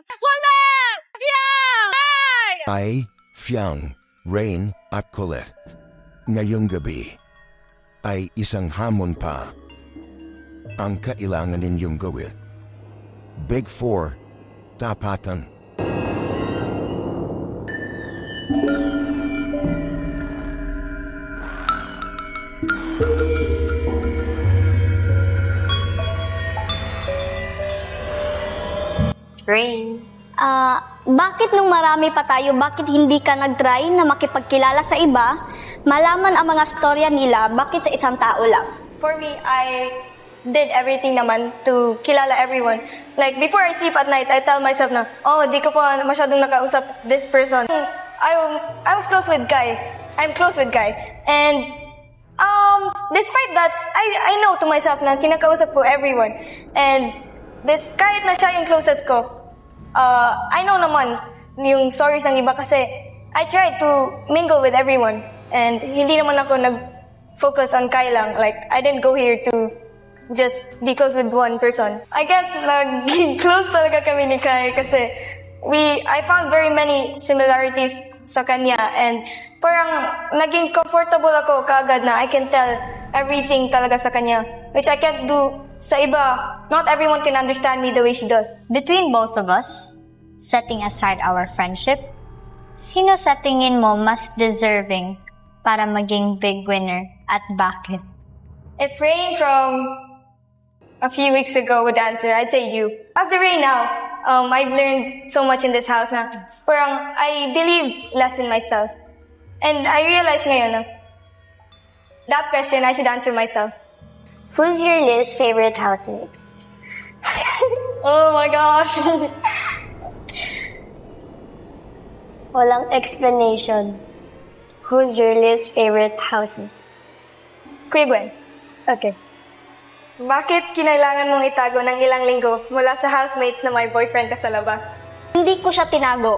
Wala! Fiang! Ay, Fiang, Rain at Colette. Ngayong gabi ay isang hamon pa ang kailangan ninyong gawin. Big Four, tapatan. Rain. Bakit nung marami pa tayo, bakit hindi ka nag-try na makipagkilala sa iba, malaman ang mga storya nila, bakit sa isang tao lang? For me, I did everything naman to kilala everyone. Like, before I sleep at night, I tell myself na, oh, di ko pa masyadong nakausap this person. I was close with Guy. I'm close with Guy. And, despite that, I know to myself na kinakausap ko everyone. And, kahit na siya yung closest ko, I know naman yung stories ng iba kasi I tried to mingle with everyone. And hindi naman ako nag-focus on Kai lang. Like, I didn't go here to just be close with one person. I guess naging close talaga kami ni Kai kasi I found very many similarities sa kanya and parang naging comfortable ako kaagad na I can tell everything talaga sa kanya, which I can't do sa iba. Not everyone can understand me the way she does. Between both of us, setting aside our friendship, sino sa tingin mo mas deserving para maging big winner at bakit? If Rain from a few weeks ago would answer, I'd say you. As the Rain now, I've learned so much in this house na parang I believe less in myself. And I realize ngayon na that question I should answer myself. Who's your least favorite housemates? Oh my gosh! Walang explanation. Who's your least favorite housemate? Kuya Gwen, Okay. bakit kinailangan mong itago ng ilang linggo mula sa housemates na may boyfriend ka sa labas? Hindi ko siya tinago.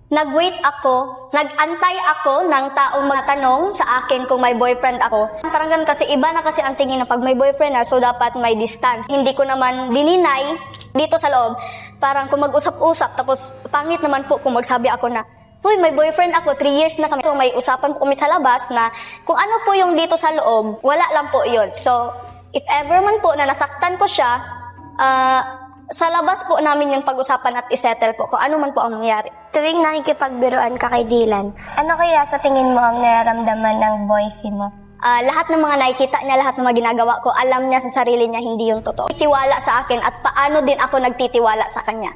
Nag-wait ako, nag-antay ako ng taong magtanong sa akin kung may boyfriend ako. Parang ganun kasi, iba na kasi ang tingin na pag may boyfriend na, so dapat may distance. Hindi ko naman dininay dito sa loob. Parang kung mag-usap-usap, tapos pangit naman po kung magsabi ako na, uy, may boyfriend ako, 3 years na kami. Kung may usapan po kami sa labas na kung ano po yung dito sa loob, wala lang po yun. So, if ever man po na nasaktan ko siya, sa labas po namin yung pag-usapan at isettle po kung ano man po ang nangyari. Tuwing nakikipagbiruan ka kay Dylan, ano kaya sa tingin mo ang nararamdaman ng boyfriend mo? Lahat ng mga nakikita niya, lahat ng mga ginagawa ko, alam niya sa sarili niya hindi yung totoo. Tiwala sa akin at paano din ako nagtitiwala sa kanya.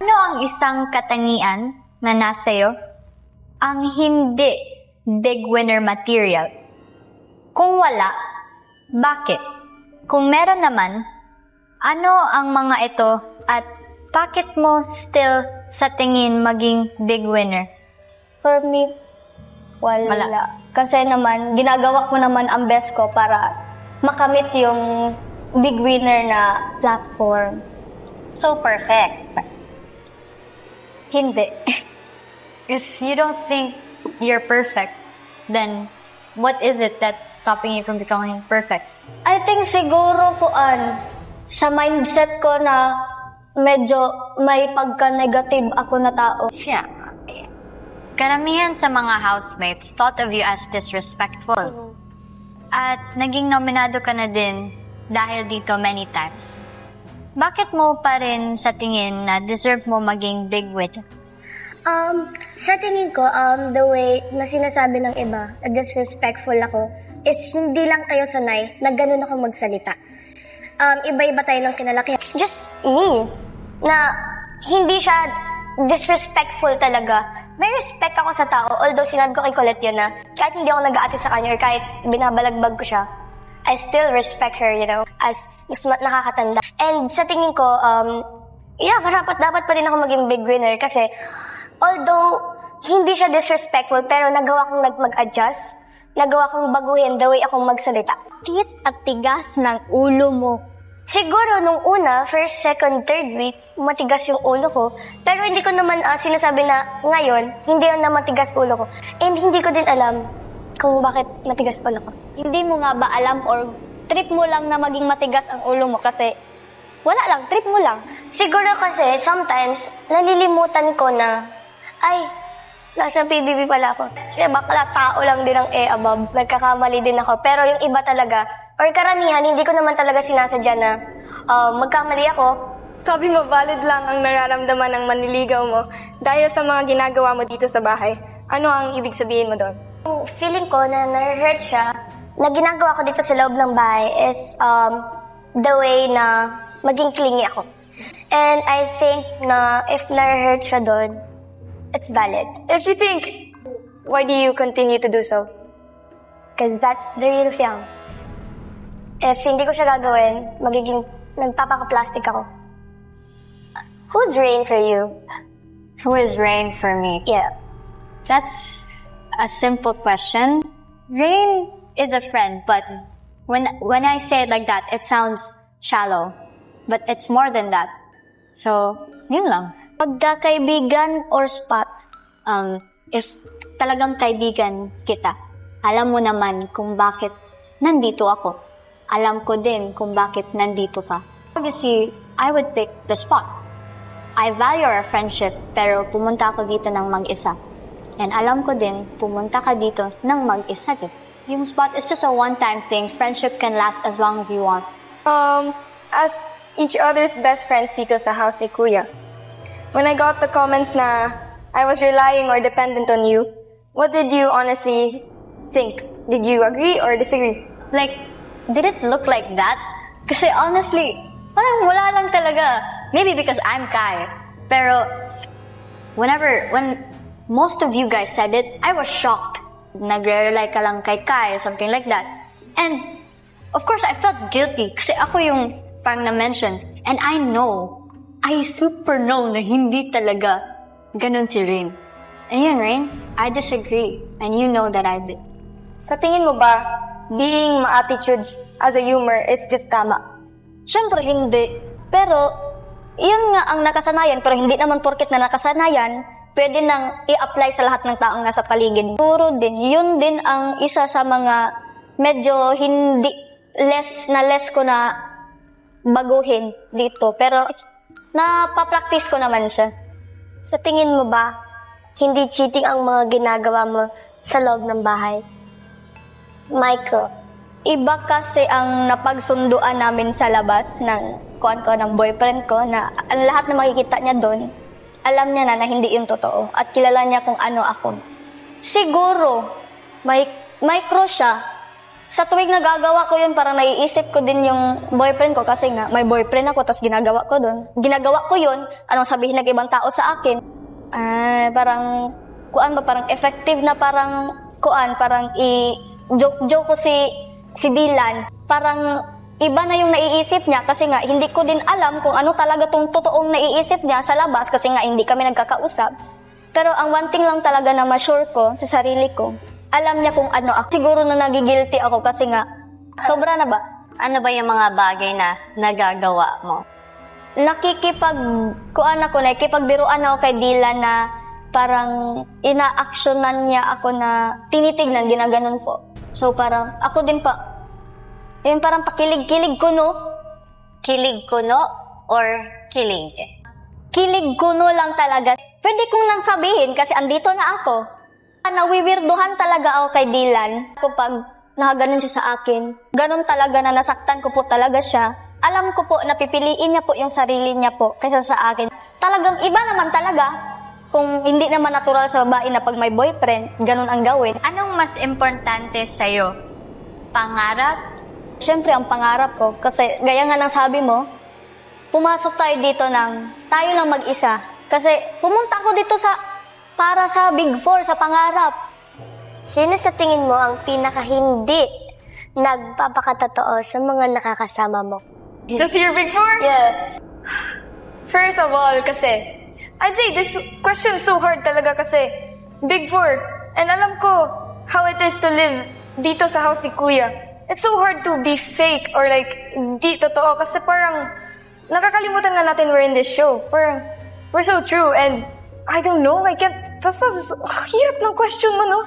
Ano ang isang katangian na nasa'yo ang hindi big winner material? Kung wala, bakit? Kung meron naman, ano ang mga ito at bakit mo still sa tingin maging big winner? For me, wala. Kasi naman, ginagawa ko naman ang best ko para makamit yung big winner na platform. So perfect. Hindi. If you don't think you're perfect, then what is it that's stopping you from becoming perfect? I think siguro sa mindset ko na medyo may pagka-negative ako na tao. Yeah. Karamihan sa mga housemates thought of you as disrespectful. At naging nominado ka na din dahil dito many times. Bakit mo pa rin sa tingin na deserve mo maging big winner? Sa tingin ko, the way na sinasabi ng iba, na disrespectful ako, is hindi lang kayo sanay na ganun ako magsalita. Iba-iba tayo ng kinalakihan. It's just me. Na hindi siya disrespectful talaga. May respect ako sa tao. Although sinabi ko kay Colette yun na kahit hindi ako nag-aati sa kanya or kahit binabalagbag ko siya, I still respect her, as mas nakakatanda. And sa tingin ko, dapat pa rin ako maging big winner kasi although hindi siya disrespectful, pero nagawa kong mag-adjust, nagawa kong baguhin the way akong magsalita. Tit at tigas ng ulo mo. Siguro nung una, first, second, third week, matigas yung ulo ko. Pero hindi ko naman sinasabi na ngayon, hindi yun na matigas ulo ko. And hindi ko din alam kung bakit matigas ulo ko. Hindi mo nga ba alam or trip mo lang na maging matigas ang ulo mo kasi Wala lang, trip mo lang. Siguro kasi, sometimes, nalilimutan ko na, ay, nasa PBB pala ako. Kasi bakla, tao lang din ang above. Nagkakamali din ako. Pero yung iba talaga, or karamihan, hindi ko naman talaga sinasadya na magkamali ako. Sabi mo, valid lang ang nararamdaman ng manliligaw mo dahil sa mga ginagawa mo dito sa bahay. Ano ang ibig sabihin mo doon? Feeling ko na na-hurt siya, na ginagawa ko dito sa loob ng bahay is the way na maging clingy ako. And I think na if na-hurt siya doon, it's valid. If you think, why do you continue to do so? Because that's the real Fiang. If hindi ko siya gagawin, magiging nagpapaka-plastic ako. Who's Rain for you? Who is Rain for me? Yeah. That's a simple question. Rain is a friend, but when I say it like that, it sounds shallow. But it's more than that. So, yun lang. Pagkakaibigan or spot? If talagang kaibigan kita, alam mo naman kung bakit nandito ako. Alam ko din kung bakit nandito ka. Obviously, I would pick the spot. I value our friendship, pero pumunta ako dito ng mag-isa. And alam ko din, pumunta ka dito ng mag-isa din. Yung spot is just a one-time thing. Friendship can last as long as you want. As each other's best friends dito sa house ni Kuya, when I got the comments na I was relying or dependent on you, what did you honestly think? Did you agree or disagree? Like, did it look like that? Kasi honestly, parang wala lang talaga. Maybe because I'm Kai. Pero, when most of you guys said it, I was shocked. Nagre-rely ka lang kay Kai, something like that. And, of course, I felt guilty kasi ako yung parang na-mention. And I super know na hindi talaga ganun si Rain. And yun, Rain, I disagree. And you know that I did. Sa tingin mo ba, being ma-attitude as a humor is just tama? Siyempre hindi. Pero, yun nga ang nakasanayan. Pero hindi naman porket na nakasanayan, pwede nang i-apply sa lahat ng taong nasa paligid. Puro din, yun din ang isa sa mga medyo hindi less ko na baguhin dito. Pero, napapractice ko naman siya. Sa tingin mo ba, hindi cheating ang mga ginagawa mo sa loob ng bahay? Michael, iba kasi ang napagsunduan namin sa labas ng ng boyfriend ko na ang lahat na makikita niya doon, alam niya na hindi yun totoo at kilala niya kung ano ako. Siguro, may crush siya. Sa tuwing nagagawa ko yun, parang naiisip ko din yung boyfriend ko kasi nga may boyfriend ako tapos ginagawa ko doon. Ginagawa ko yun, anong sabihin ng ibang tao sa akin? Parang parang effective na parang joke ko si Dylan. Parang iba na yung naiisip niya kasi nga hindi ko din alam kung ano talaga tong totoong naiisip niya sa labas kasi nga hindi kami nagkakausap. Pero ang one thing lang talaga na ma-sure ko sa sarili ko, alam niya kung ano ako. Siguro na nagigilty ako kasi nga, sobra na ba? Ano ba yung mga bagay na nagagawa mo? Nakikipagbiruan ako kay Dylan na parang ina-actionan niya ako na tinitignan, ginaganon po. So parang ako din pa, yung parang pakilig-kilig ko, no? Kilig kuno or kilig? Kilig ko no lang talaga. Pwede kong nang sabihin kasi andito na ako. Nawiwirduhan talaga ako kay Dylan. Kapag nakaganon siya sa akin, ganon talaga na nasaktan ko po talaga siya. Alam ko po na pipiliin niya po yung sarili niya po kaysa sa akin. Talagang iba naman talaga. Kung hindi naman natural sa babae na pag may boyfriend, ganon ang gawin. Anong mas importante sa'yo? Pangarap? Siyempre ang pangarap ko. Kasi gaya nga ng sabi mo, pumasok tayo dito tayo lang mag-isa. Kasi pumunta ako dito para sa Big Four, sa pangarap. Sino sa tingin mo ang pinaka-hindi nagpapakatotoo sa mga nakakasama mo? Just your Big Four? Yeah. First of all, kasi, I'd say this question is so hard talaga kasi Big Four. And alam ko how it is to live dito sa house ni Kuya. It's so hard to be fake or di totoo kasi parang nakakalimutan nga natin we're in this show. Parang, we're so true and I don't know, hirap ng question mo, no?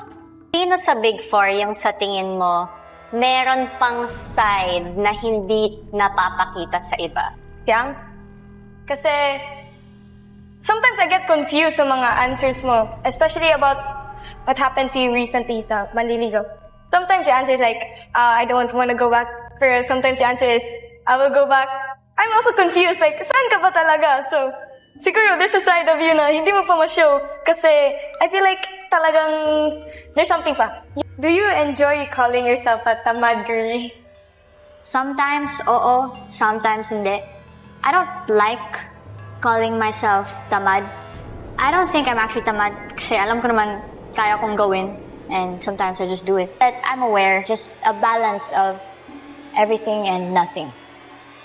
Sino sa Big Four yung sa tingin mo meron pang side na hindi napapakita sa iba? Tiang. Kasi, sometimes I get confused sa mga answers mo, especially about what happened to you recently sa Manliligaw. Sometimes your answer is like, I don't want to go back. Pero sometimes your answer is, I will go back. I'm also confused, like, saan ka ba talaga? So, siguro there's a side of you na hindi mo pa ma-show kasi I feel like talagang there's something pa. Do you enjoy calling yourself a tamad girly? Sometimes, oo. Sometimes, hindi. I don't like calling myself tamad. I don't think I'm actually tamad kasi alam ko naman kaya kong gawin and sometimes I just do it. But I'm aware, just a balance of everything and nothing.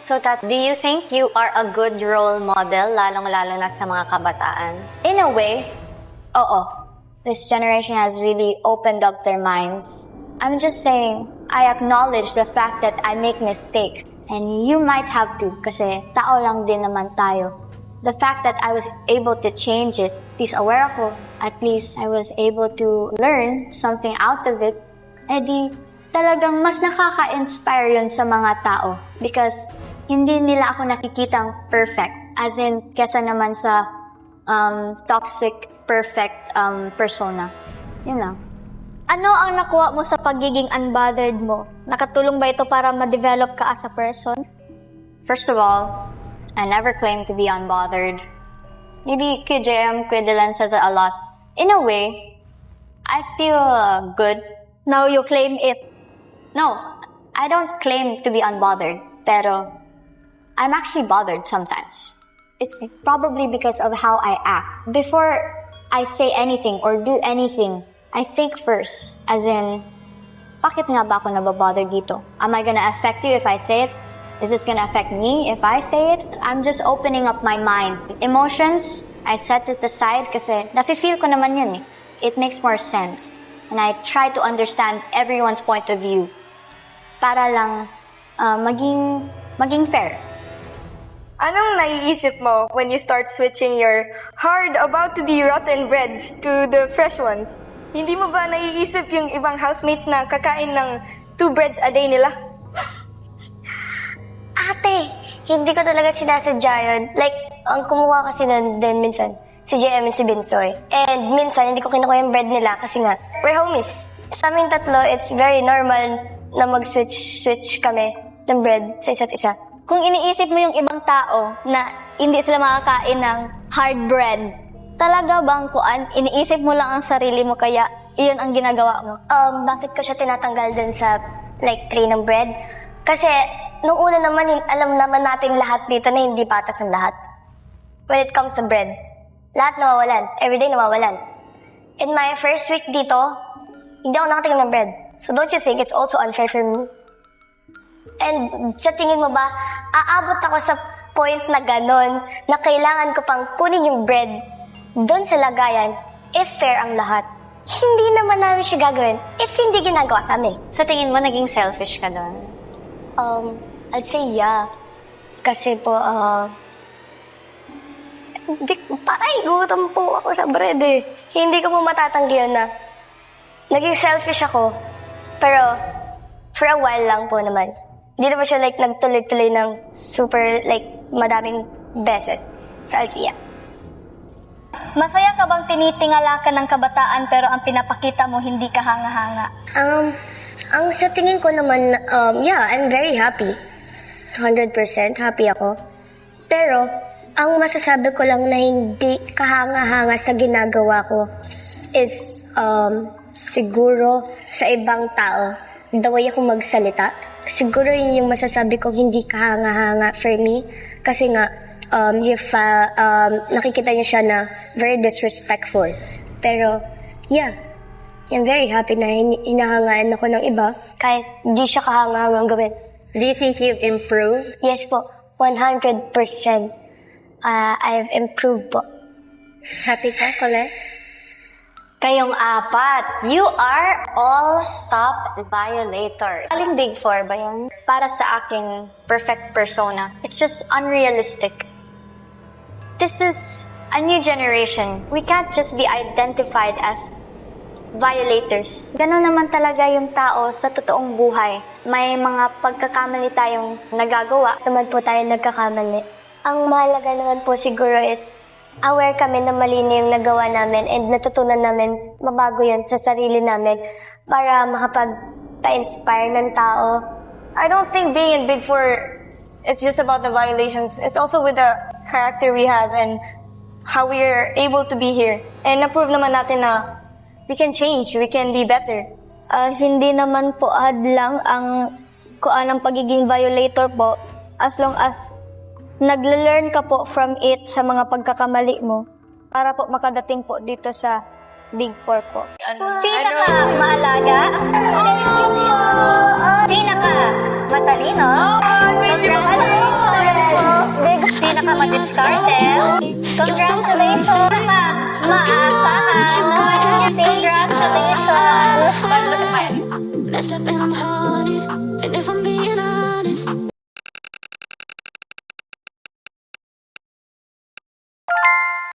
So, Tat, do you think you are a good role model, lalong-lalo na sa mga kabataan? In a way, oo. This generation has really opened up their minds. I'm just saying, I acknowledge the fact that I make mistakes. And you might have to, kasi tao lang din naman tayo. The fact that I was able to change it, at least aware ako, at least I was able to learn something out of it, edi talagang mas nakaka-inspire yun sa mga tao. Because hindi nila ako nakikitang perfect. As in, kesa naman sa toxic, perfect persona. Yun lang. Ano ang nakuha mo sa pagiging unbothered mo? Nakatulong ba ito para ma-develop ka as a person? First of all, I never claimed to be unbothered. Maybe QJM, Quidelan says it a lot. In a way, I feel good. Now you claim it. No, I don't claim to be unbothered, pero I'm actually bothered sometimes. It's probably because of how I act. Before I say anything or do anything, I think first, as in, bakit nga ba ako nababother dito? Am I gonna affect you if I say it? Is this gonna affect me if I say it? I'm just opening up my mind. Emotions, I set it aside kasi nafe-feel ko naman yun eh. It makes more sense. And I try to understand everyone's point of view para lang maging fair. Anong naiisip mo when you start switching your hard about to be rotten breads to the fresh ones? Hindi mo ba naiisip yung ibang housemates na kakain ng 2 breads a day nila? Ate, hindi ko talaga sinasadya yun. Like, ang kumuha kasi nun din minsan, si JM and si Binsoy. And minsan, hindi ko kinukuha yung bread nila kasi nga, we're homies. Sa amin tatlo, it's very normal na mag-switch kami ng bread sa isa't isa. Kung iniisip mo yung ibang tao na hindi sila makakain ng hard bread, talaga bang iniisip mo lang ang sarili mo kaya iyon ang ginagawa mo? Bakit ko siya tinatanggal dun sa, like, tray ng bread? Kasi, nung una naman, alam naman natin lahat dito na hindi patas ang lahat. When it comes to bread, lahat nawawalan. Everyday nawawalan. In my first week dito, hindi ako nakatingin ng bread. So don't you think it's also unfair for me? And sa tingin mo ba, aabot ako sa point na ganon na kailangan ko pang kunin yung bread doon sa lagayan if fair ang lahat? Hindi naman namin siya gagawin if hindi ginagawa sa amin. Sa tingin mo, naging selfish ka doon? I'd say yeah. Kasi po, parang gutom po ako sa bread eh. Hindi ko po matatanggi yun na naging selfish ako. Pero, for a while lang po naman. Hindi naman siya like nagtuloy-tuloy ng super like madaming beses sa Alcia. Masaya ka bang tinitingala ka ng kabataan pero ang pinapakita mo hindi ka hanga-hanga? Ang sa tingin ko naman, yeah, I'm very happy. 100% happy ako. Pero, ang masasabi ko lang na hindi kahanga-hanga sa ginagawa ko is, siguro sa ibang tao, the way ako magsalita, siguro yun yung masasabi ko hindi kahanga-hanga for me. Kasi nga, nakikita niya siya na very disrespectful. Pero, yeah, I'm very happy na hinahangaan ako ng iba kahit di siya kahangahangang gawin. Do you think you've improved? Yes po, 100%. I've improved po. Happy ka, Colette? Kayong apat, you are all top violators. Aling Big Four ba yan? Para sa aking perfect persona, it's just unrealistic. This is a new generation. We can't just be identified as violators. Ganon naman talaga yung tao sa totoong buhay. May mga pagkakamali tayong nagagawa. Naman po tayo nagkakamali. Ang mahalaga naman po siguro is aware kami na mali na yung nagawa namin and natutunan namin mabago yun sa sarili namin para makapag-inspire ng tao. I don't think being in Big Four, it's just about the violations. It's also with the character we have and how we are able to be here. And na-prove naman natin na we can change, we can be better. Hindi naman po hadlang ang kuan ng pagiging violator po as long as nagle-learn ka po from it sa mga pagkakamali mo para po makadating po dito sa Big Four po. Pinaka-maalaga. Pinaka-matalino. Congratulations. Pinaka-madiskarte. Congratulations. Pinaka-maasahan. Congratulations. Mess up and I'm haunted. And if I'm